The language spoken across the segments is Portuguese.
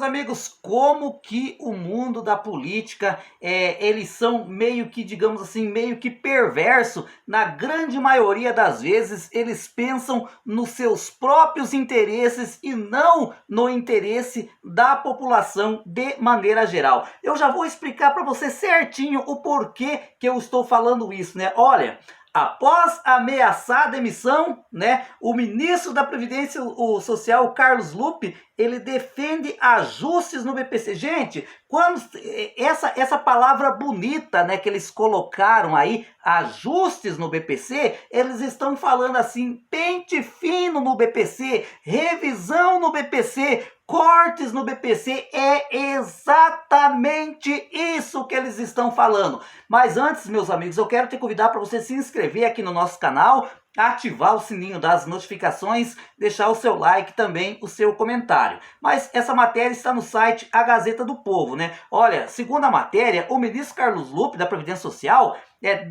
Meus amigos, como que o mundo da política, eles são meio que, digamos assim, meio que perverso. Na grande maioria das vezes, eles pensam nos seus próprios interesses e não no interesse da população de maneira geral. Eu já vou explicar para você certinho o porquê que eu estou falando isso, né? Olha, após ameaçar a demissão, né, o ministro da Previdência Social, Carlos Lupe, ele defende ajustes no BPC. Gente, quando essa palavra bonita, né, que eles colocaram aí, ajustes no BPC, eles estão falando assim, pente fino no BPC, revisão no BPC, cortes no BPC, é exatamente isso que eles estão falando. Mas antes, meus amigos, eu quero te convidar para você se inscrever aqui no nosso canal, ativar o sininho das notificações, deixar o seu like, também o seu comentário. Mas essa matéria está no site A Gazeta do Povo, né? Olha, segundo a matéria, o ministro Carlos Lupe, da Previdência Social,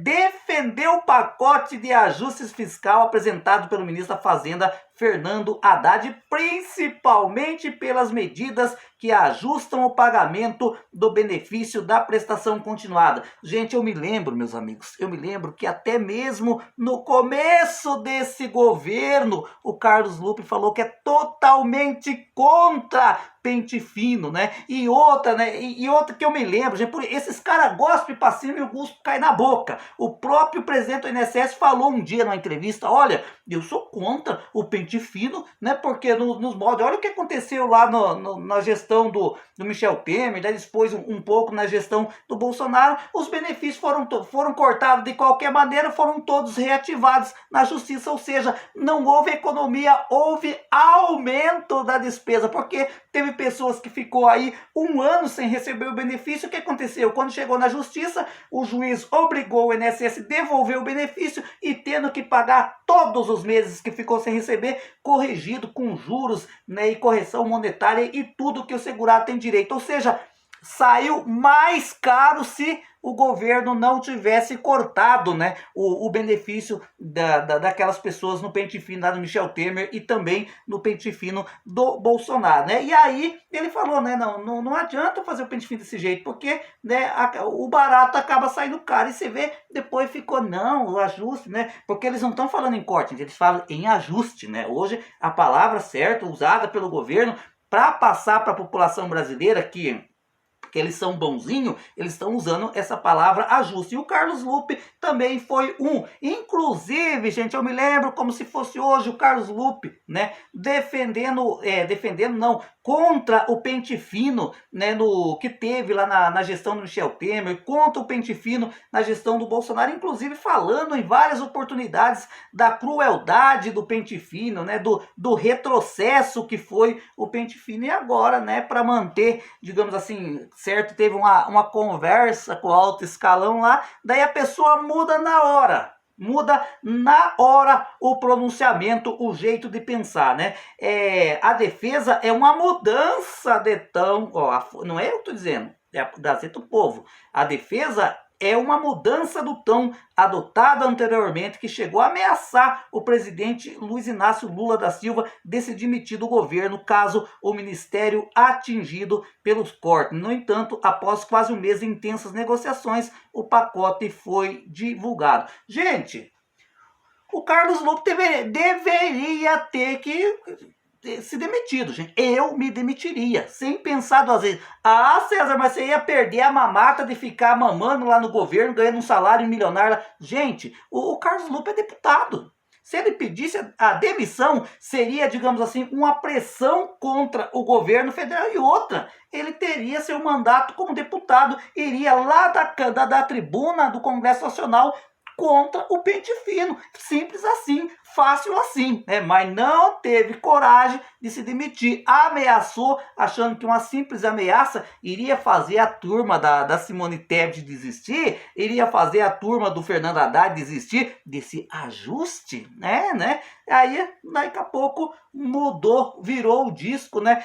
defendeu o pacote de ajustes fiscal apresentado pelo ministro da Fazenda, Fernando Haddad, principalmente pelas medidas que ajustam o pagamento do benefício da prestação continuada. Gente, eu me lembro, meus amigos, eu me lembro que até mesmo no começo desse governo, o Carlos Lupe falou que é totalmente contra pente fino, né? E outra, né? E outra que eu me lembro, gente, esses caras gostam de passinho e o gosto cai na boca. O próprio presidente do INSS falou um dia numa entrevista, olha, eu sou contra o pente fino, né? Porque nos moldes, olha o que aconteceu lá na gestão do Michel Temer, daí depois um pouco na gestão do Bolsonaro, os benefícios foram cortados de qualquer maneira, foram todos reativados na justiça, ou seja, não houve economia, houve aumento da despesa, porque teve pessoas que ficou aí um ano sem receber o benefício. O que aconteceu? Quando chegou na justiça, o juiz obrigou o INSS a devolver o benefício e tendo que pagar todos os meses que ficou sem receber, corrigido com juros, né, e correção monetária e tudo que o segurado tem direito. Ou seja, saiu mais caro se o governo não tivesse cortado, né, o benefício daquelas pessoas no pente fino lá do Michel Temer e também no pente fino do Bolsonaro, né? E aí ele falou, né, não adianta fazer o pente fino desse jeito, porque, né, o barato acaba saindo caro. E você vê, depois ficou, não, o ajuste, né? Porque eles não estão falando em corte, eles falam em ajuste, né? Hoje a palavra certa usada pelo governo para passar para a população brasileira que eles são bonzinhos, eles estão usando essa palavra ajuste. E o Carlos Lupe também foi um. Inclusive, gente, eu me lembro como se fosse hoje o Carlos Lupe, né, defendendo não, contra o pente fino, né, que teve lá na gestão do Michel Temer, contra o pente fino na gestão do Bolsonaro, inclusive falando em várias oportunidades da crueldade do pente fino, né, do retrocesso que foi o pente fino. E agora, né, para manter, digamos assim, certo, teve uma conversa com o alto escalão lá, daí a pessoa muda na hora o pronunciamento, o jeito de pensar, né? A defesa é uma mudança de tom, ó, não é eu que estou dizendo, é a Gazeta do Povo. A defesa é uma mudança do tom adotado anteriormente que chegou a ameaçar o presidente Luiz Inácio Lula da Silva de se demitir do governo caso o ministério atingido pelos cortes. No entanto, após quase um mês de intensas negociações, o pacote foi divulgado. Gente, o Carlos Lupe deveria ter que se demitido, gente. Eu me demitiria, sem pensar duas vezes. Ah, César, mas você ia perder a mamata de ficar mamando lá no governo, ganhando um salário milionário. Gente, o Carlos Lupe é deputado. Se ele pedisse a demissão, seria, digamos assim, uma pressão contra o governo federal. E outra, ele teria seu mandato como deputado, iria lá da tribuna do Congresso Nacional contra o pente fino. Simples assim, fácil assim, né? Mas não teve coragem de se demitir. Ameaçou, achando que uma simples ameaça iria fazer a turma da Simone Tebet desistir, iria fazer a turma do Fernando Haddad desistir desse ajuste, né? Aí, daqui a pouco, mudou, virou o disco, né?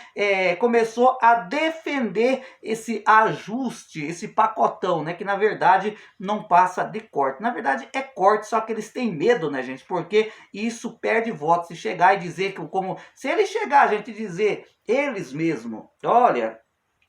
Começou a defender esse ajuste, esse pacotão, né? Que, na verdade, não passa de corte. Na verdade, verdade é corte, só que eles têm medo, né, gente? Porque isso perde votos. Se chegar e dizer que, como se ele chegar, a gente dizer, eles mesmo, olha,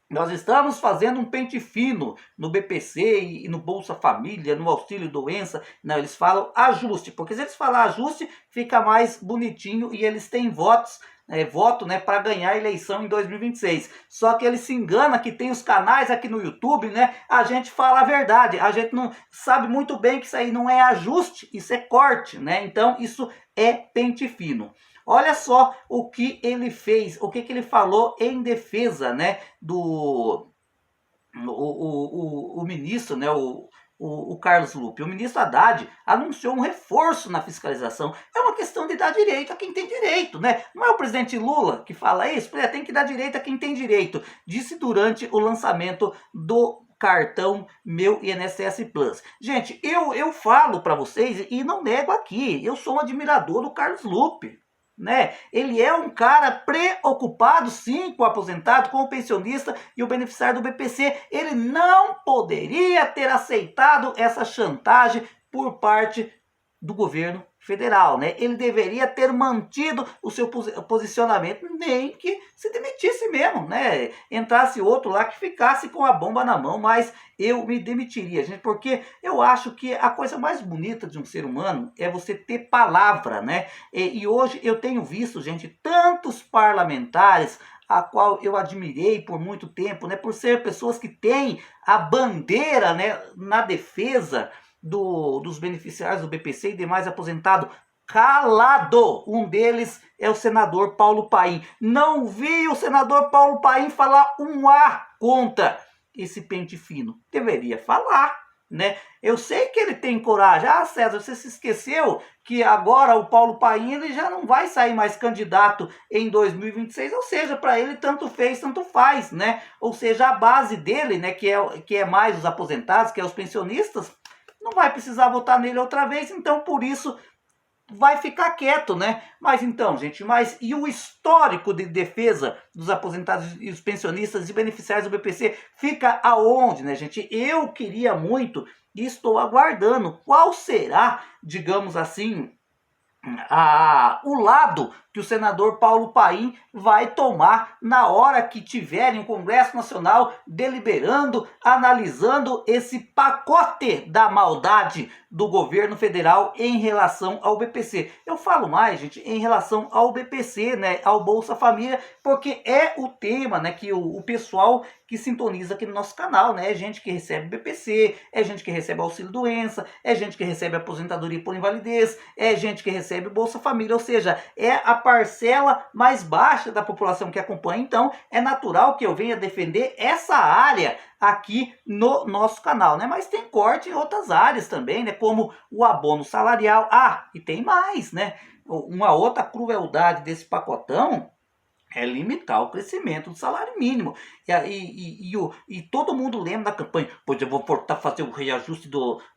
nós estamos fazendo um pente fino no BPC e no Bolsa Família, no Auxílio Doença. Não, eles falam ajuste, porque se eles falar ajuste, fica mais bonitinho e eles têm voto, né, para ganhar a eleição em 2026. Só que ele se engana que tem os canais aqui no YouTube, né? A gente fala a verdade. A gente não sabe muito bem que isso aí não é ajuste, isso é corte, né? Então isso é pente fino. Olha só o que ele fez, o que ele falou em defesa, né, do o ministro, né, o Carlos Lupe. O ministro Haddad anunciou um reforço na fiscalização. É uma questão de dar direito a quem tem direito, né? Não é o presidente Lula que fala isso? Tem que dar direito a quem tem direito. Disse durante o lançamento do cartão Meu INSS Plus. Gente, eu falo para vocês e não nego aqui, eu sou um admirador do Carlos Lupe. Né? Ele é um cara preocupado sim com o aposentado, com o pensionista e o beneficiário do BPC. Ele não poderia ter aceitado essa chantagem por parte do governo federal, né? Ele deveria ter mantido o seu posicionamento, nem que se demitisse mesmo, né? Entrasse outro lá que ficasse com a bomba na mão, mas eu me demitiria, gente, porque eu acho que a coisa mais bonita de um ser humano é você ter palavra, né? E hoje eu tenho visto, gente, tantos parlamentares a qual eu admirei por muito tempo, né? Por ser pessoas que têm a bandeira, né, na defesa dos beneficiários do BPC e demais aposentados calado. Um deles é o senador Paulo Paim. Não vi o senador Paulo Paim falar um A contra esse pente fino. Deveria falar, né? Eu sei que ele tem coragem. Ah, César, você se esqueceu que agora o Paulo Paim ele já não vai sair mais candidato em 2026, ou seja, para ele tanto fez, tanto faz, né? Ou seja, a base dele, né, que é mais os aposentados, que é os pensionistas, não vai precisar votar nele outra vez, então por isso vai ficar quieto, né? Mas então, gente, e o histórico de defesa dos aposentados e os pensionistas e beneficiários do BPC fica aonde, né, gente? Eu queria muito e estou aguardando qual será, digamos assim, o lado que o senador Paulo Paim vai tomar na hora que tiverem o Congresso Nacional deliberando, analisando esse pacote da maldade do governo federal em relação ao BPC. Eu falo mais, gente, em relação ao BPC, né, ao Bolsa Família, porque é o tema, né, que o pessoal que sintoniza aqui no nosso canal, né, é gente que recebe BPC, é gente que recebe auxílio doença, é gente que recebe aposentadoria por invalidez, é gente que recebe Bolsa Família, ou seja, é a parcela mais baixa da população que acompanha. Então é natural que eu venha defender essa área aqui no nosso canal, né? Mas tem corte em outras áreas também, né? Como o abono salarial. Ah, e tem mais, né? Uma outra crueldade desse pacotão é limitar o crescimento do salário mínimo. E todo mundo lembra da campanha, pois eu vou fazer o reajuste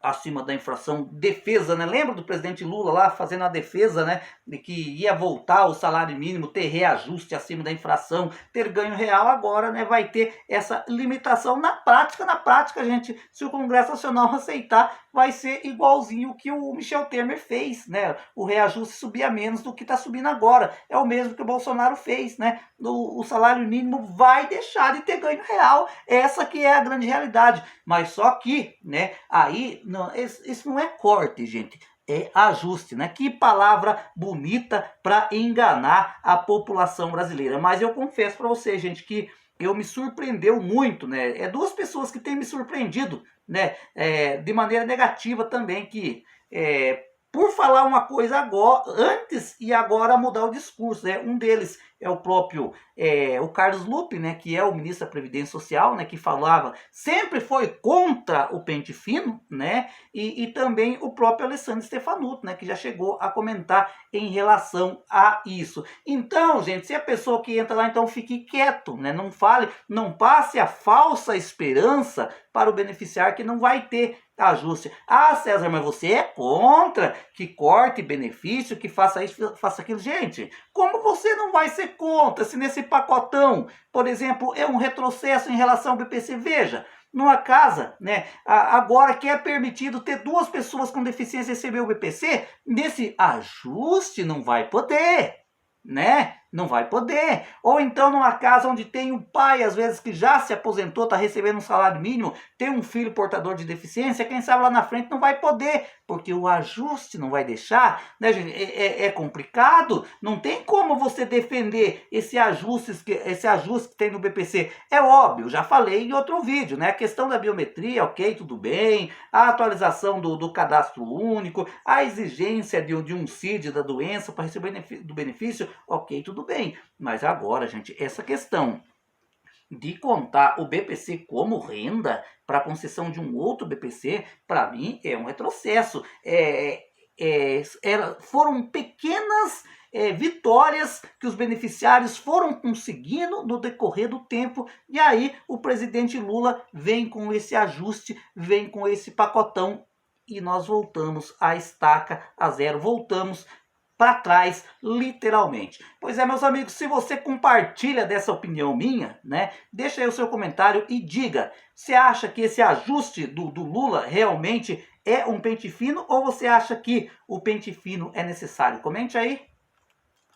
acima da inflação, defesa, né? Lembra do presidente Lula lá fazendo a defesa, né? De que ia voltar o salário mínimo, ter reajuste acima da inflação, ter ganho real. Agora, né, vai ter essa limitação na prática, gente, se o Congresso Nacional aceitar, vai ser igualzinho o que o Michel Temer fez, né? O reajuste subia menos do que está subindo agora. É o mesmo que o Bolsonaro fez, né? O salário mínimo vai deixar de ter ganho real. Essa que é a grande realidade. Mas só que, né, aí, não, isso não é corte, gente. É ajuste, né? Que palavra bonita para enganar a população brasileira. Mas eu confesso para vocês, gente, que eu me surpreendeu muito, né? É duas pessoas que têm me surpreendido, né? De maneira negativa também, que por falar uma coisa agora, antes e agora mudar o discurso, né? Um deles é o próprio o Carlos Lupe, né, que é o ministro da Previdência Social, né, que falava, sempre foi contra o pente fino, né, e também o próprio Alessandro Stefanuto, né, que já chegou a comentar em relação a isso. Então, gente, se a pessoa que entra lá, então fique quieto, né, não fale, não passe a falsa esperança para o beneficiário que não vai ter ajuste. Ah, César, mas você é contra que corte benefício, que faça isso, faça aquilo. Gente, como você não vai ser conta se nesse pacotão, por exemplo, é um retrocesso em relação ao BPC. Veja, numa casa, né, agora que é permitido ter 2 pessoas com deficiência receber o BPC, nesse ajuste não vai poder, né? Não vai poder. Ou então numa casa onde tem um pai, às vezes, que já se aposentou, está recebendo um salário mínimo, tem um filho portador de deficiência, quem sabe lá na frente não vai poder, porque o ajuste não vai deixar, né, gente? É complicado, não tem como você defender esse ajuste que tem no BPC. É óbvio, já falei em outro vídeo, né? A questão da biometria, ok, tudo bem, a atualização do cadastro único, a exigência de um CID da doença para receber do benefício, ok, tudo bem. Mas agora, gente, essa questão de contar o BPC como renda para concessão de um outro BPC, para mim é um retrocesso. Foram pequenas vitórias que os beneficiários foram conseguindo no decorrer do tempo, e aí o presidente Lula vem com esse ajuste, vem com esse pacotão, e nós voltamos à estaca a zero, voltamos para trás, literalmente. Pois é, meus amigos, se você compartilha dessa opinião minha, né, deixa aí o seu comentário e diga, você acha que esse ajuste do Lula realmente é um pente fino, ou você acha que o pente fino é necessário? Comente aí.